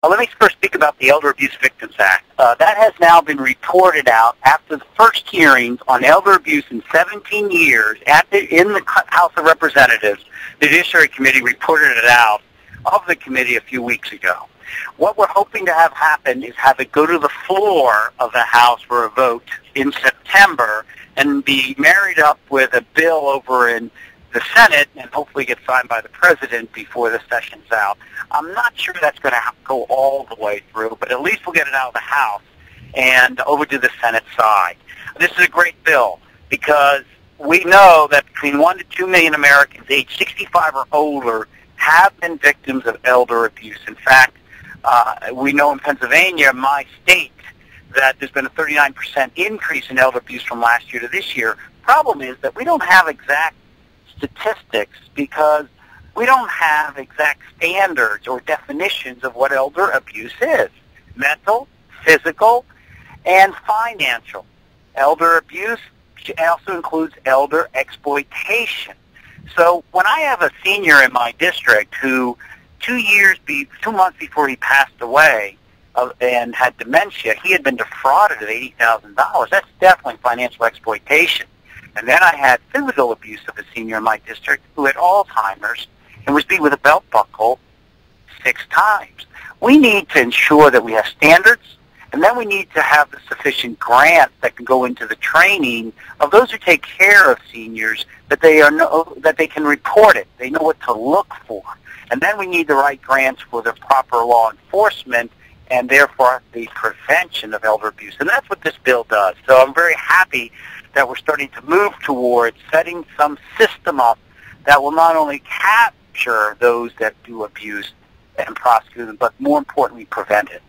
Let me first speak about the Elder Abuse Victims Act. That has now been reported out after the first hearings on elder abuse in 17 years in the House of Representatives. The Judiciary Committee reported it out of the committee a few weeks ago. What we're hoping to have happen is have it go to the floor of the House for a vote in September and be married up with a bill over in the Senate and hopefully get signed by the President before the session's out. I'm not sure that's going to go all the way through, but at least we'll get it out of the House and over to the Senate side. This is a great bill because we know that between 1 to 2 million Americans aged 65 or older have been victims of elder abuse. In fact, we know in Pennsylvania, my state, that there's been a 39% increase in elder abuse from last year to this year. Problem is that we don't have exact statistics because we don't have exact standards or definitions of what elder abuse is. Mental, physical, and financial. Elder abuse also includes elder exploitation. So when I have a senior in my district who 2 months before he passed away and had dementia, he had been defrauded of $80,000. That's definitely financial exploitation. And then I had physical abuse of a senior in my district who had Alzheimer's and was beat with a belt buckle 6 times. We need to ensure that we have standards, and then we need to have the sufficient grants that can go into the training of those who take care of seniors, that they can report it. They know what to look for. And then we need the right grants for the proper law enforcement and therefore the prevention of elder abuse. And that's what this bill does. So I'm very happy that we're starting to move towards setting some system up that will not only capture those that do abuse and prosecute them, but more importantly, prevent it.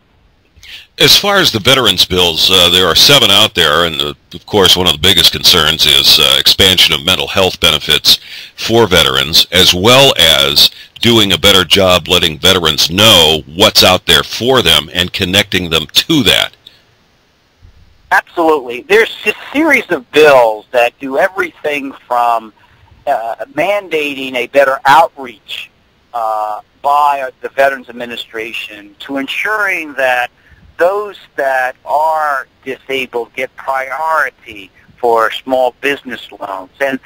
As far as the veterans bills, there are 7 out there, and of course one of the biggest concerns is expansion of mental health benefits for veterans, as well as doing a better job letting veterans know what's out there for them and connecting them to that. Absolutely. There's a series of bills that do everything from mandating a better outreach by the Veterans Administration to ensuring that those that are disabled get priority for small business loans. And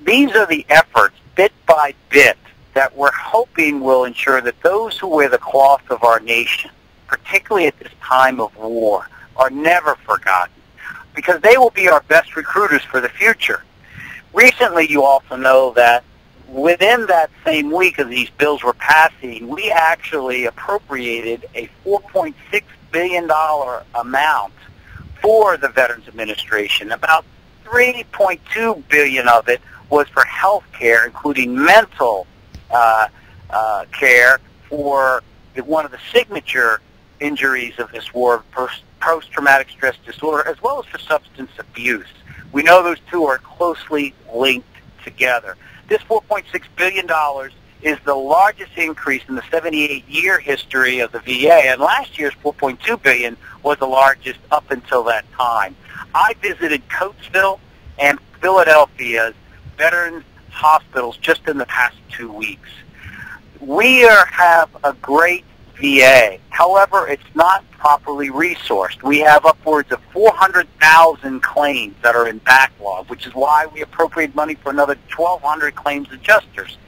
these are the efforts, bit by bit, that we're hoping will ensure that those who wear the cloth of our nation, particularly at this time of war, are never forgotten, because they will be our best recruiters for the future. Recently, you also know that within that same week as these bills were passing, we actually appropriated a $4.6 billion amount for the Veterans Administration. About $3.2 billion of it was for health care, including mental care for one of the signature injuries of this war, post-traumatic stress disorder, as well as for substance abuse. We know those two are closely linked together. This $4.6 billion is the largest increase in the 78-year history of the VA, and last year's $4.2 billion was the largest up until that time. I visited Coatesville and Philadelphia's veterans hospitals just in the past 2 weeks. We have a great VA. However, it's not properly resourced. We have upwards of 400,000 claims that are in backlog, which is why we appropriate money for another 1,200 claims adjusters.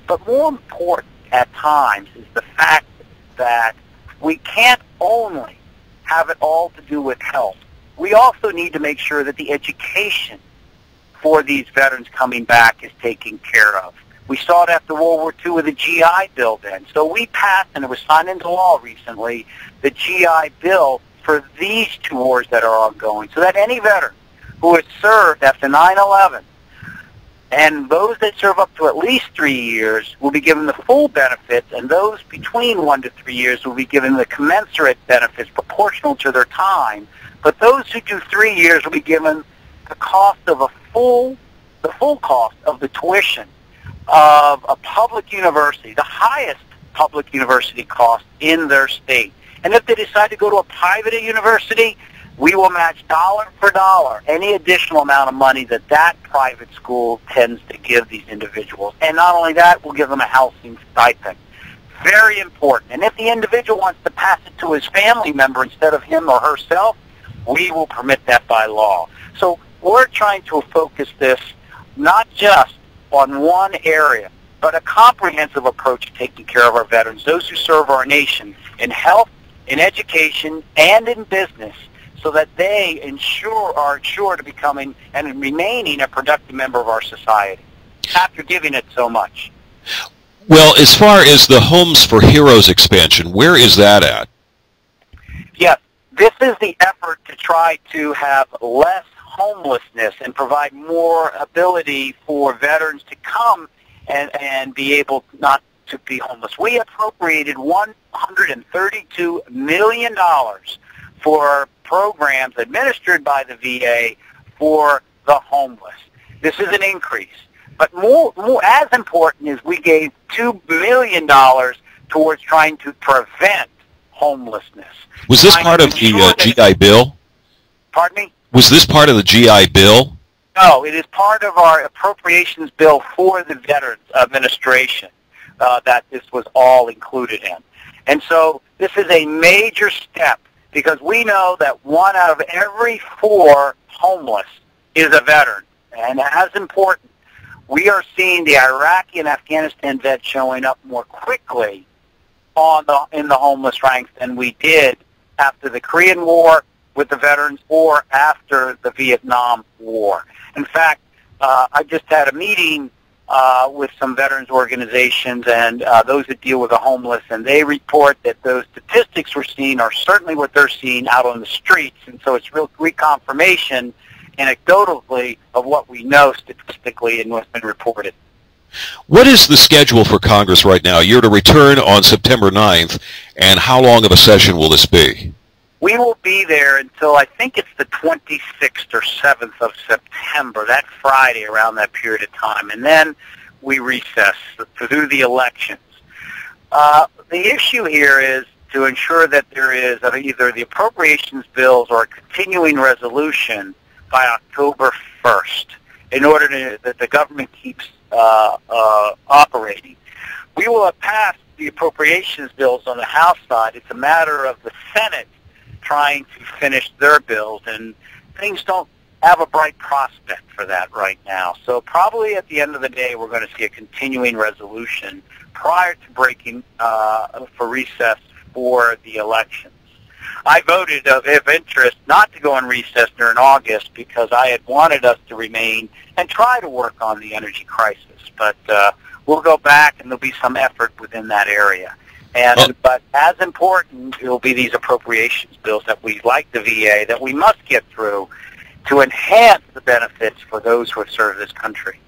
But more important at times is the fact that we can't only have it all to do with health. We also need to make sure that the education for these veterans coming back is taken care of. We saw it after World War II with the GI Bill then. So we passed, and it was signed into law recently, the GI Bill for these 2 wars that are ongoing, so that any veteran who has served after 9/11 and those that serve up to at least 3 years will be given the full benefits, and those between 1 to 3 years will be given the commensurate benefits proportional to their time. But those who do 3 years will be given the cost of the full cost of the tuition of a public university, the highest public university cost in their state. And if they decide to go to a private university, we will match dollar for dollar any additional amount of money that that private school tends to give these individuals. And not only that, we'll give them a housing stipend. Very important. And if the individual wants to pass it to his family member instead of him or herself, we will permit that by law. So we're trying to focus this not just on one area, but a comprehensive approach to taking care of our veterans, those who serve our nation in health, in education, and in business, so that they are ensured to becoming and remaining a productive member of our society after giving it so much. Well, as far as the Homes for Heroes expansion, where is that at? Yes, this is the effort to try to have less homelessness and provide more ability for veterans to come and be able not to be homeless. We appropriated $132 million for programs administered by the VA for the homeless. This is an increase. But more as important is we gave $2 million towards trying to prevent homelessness. Was this part of the GI Bill? Pardon me? Was this part of the GI Bill? No, it is part of our appropriations bill for the Veterans Administration that this was all included in. And so this is a major step because we know that 1 out of every 4 homeless is a veteran. And as important, we are seeing the Iraqi and Afghanistan vets showing up more quickly in the homeless ranks than we did after the Korean War with the veterans or after the Vietnam War. In fact, I just had a meeting with some veterans organizations and those that deal with the homeless, and they report that those statistics we're seeing are certainly what they're seeing out on the streets. And so it's real reconfirmation, anecdotally, of what we know statistically and what's been reported. What is the schedule for Congress right now? You're to return on September 9th, and how long of a session will this be? We will be there until I think it's the 26th or 7th of September, that Friday around that period of time, and then we recess through the elections. The issue here is to ensure that there is either the appropriations bills or a continuing resolution by October 1st in order that the government keeps operating. We will have passed the appropriations bills on the House side. It's a matter of the Senate trying to finish their bills, and things don't have a bright prospect for that right now. So probably at the end of the day, we're going to see a continuing resolution prior to breaking for recess for the elections. I voted of interest not to go on recess during August because I had wanted us to remain and try to work on the energy crisis. But we'll go back, and there'll be some effort within that area. But as important, it will be these appropriations bills that we, like the VA, that we must get through to enhance the benefits for those who have served this country.